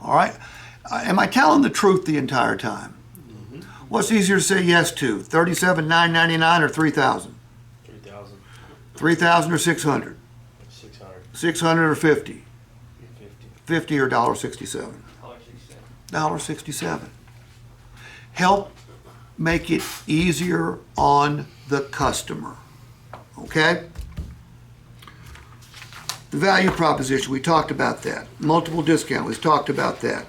All right? Am I telling the truth the entire time? What's easier to say yes to, $37,999 or $3,000? 3,000. 3,000 or 600? 600. 600 or 50? 50. 50 or $1.67? $1.67. Help make it easier on the customer. Okay? The value proposition, we talked about that. Multiple discount, we talked about that.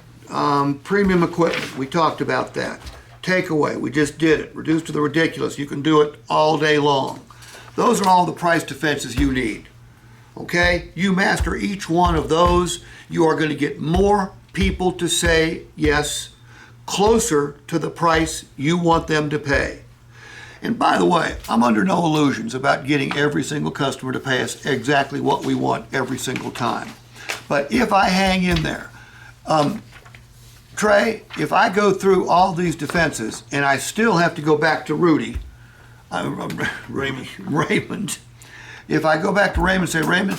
Premium equipment, we talked about that. Takeaway, we just did it. Reduced to the ridiculous, you can do it all day long. Those are all the price defenses you need. Okay? You master each one of those, you are going to get more people to say yes, closer to the price you want them to pay. And by the way, I'm under no illusions about getting every single customer to pay us exactly what we want every single time. But if I hang in there, Trey, if I go through all these defenses and I still have to go back to Raymond, if I go back to Raymond and say, Raymond,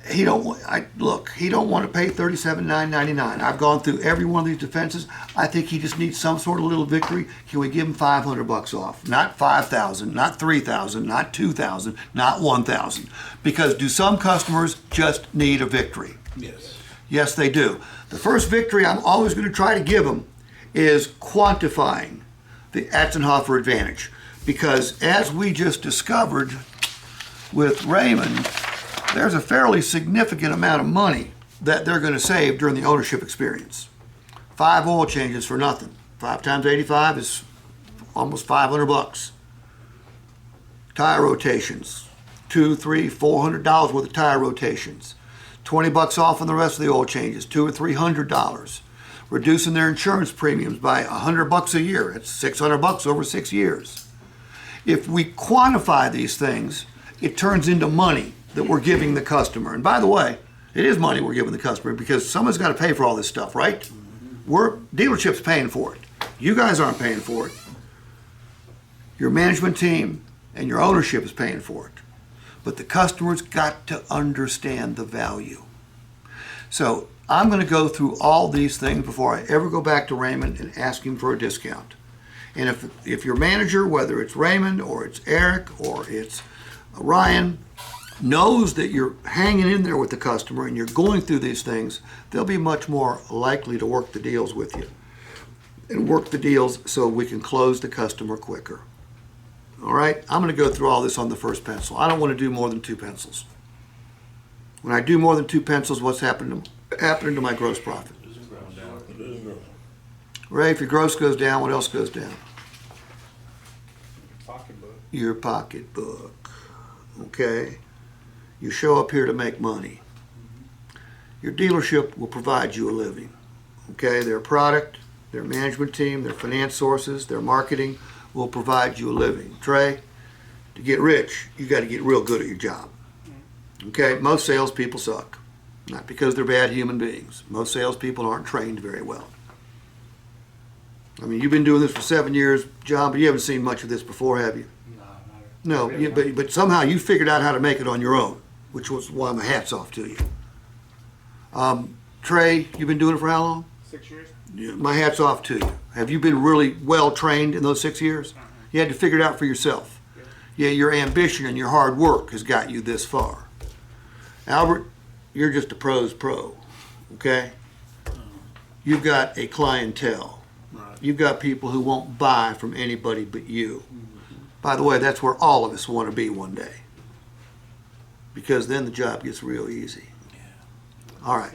he don't want to pay $37,999. I've gone through every one of these defenses. I think he just needs some sort of little victory. Can we give him $500 off? Not $5,000, not $3,000, not $2,000, not $1,000. Because do some customers just need a victory? Yes. Yes, they do. The first victory I'm always going to try to give them is quantifying the Atzenhofer advantage. Because as we just discovered with Raymond, there's a fairly significant amount of money that they're going to save during the ownership experience. 5 oil changes for nothing. 5 times 85 is almost $500. Tire rotations, $200, $300, $400 worth of tire rotations. $20 off on the rest of the oil changes, $200 or $300. Reducing their insurance premiums by $100 a year. It's $600 over 6 years. If we quantify these things, it turns into money that we're giving the customer. And by the way, it is money we're giving the customer because someone's got to pay for all this stuff, right? Dealership's paying for it. You guys aren't paying for it. Your management team and your ownership is paying for it. But the customer's got to understand the value. So I'm going to go through all these things before I ever go back to Raymond and ask him for a discount. And if your manager, whether it's Raymond or it's Eric or it's Ryan, knows that you're hanging in there with the customer and you're going through these things, they'll be much more likely to work the deals with you and work the deals so we can close the customer quicker. All right, I'm going to go through all this on the first pencil. I don't want to do more than 2 pencils. When I do more than 2 pencils, what's happening to my gross profit? Ray, if your gross goes down, what else goes down? Pocketbook. Your pocketbook. Okay? You show up here to make money. Your dealership will provide you a living. Okay? Their product, their management team, their finance sources, their marketing will provide you a living. Trey, to get rich, you got to get real good at your job. Okay? Most salespeople suck. Not because they're bad human beings. Most salespeople aren't trained very well. I mean, you've been doing this for 7 years, John, but you haven't seen much of this before, have you? No, but somehow you figured out how to make it on your own, which was why my hat's off to you. Trey, you've been doing it for how long? 6 years. My hat's off to you. Have you been really well trained in those 6 years? You had to figure it out for yourself. Yeah, your ambition and your hard work has got you this far. Albert, you're just a pro's pro, okay? You've got a clientele. You've got people who won't buy from anybody but you. By the way, that's where all of us want to be one day. Because then the job gets real easy. All right.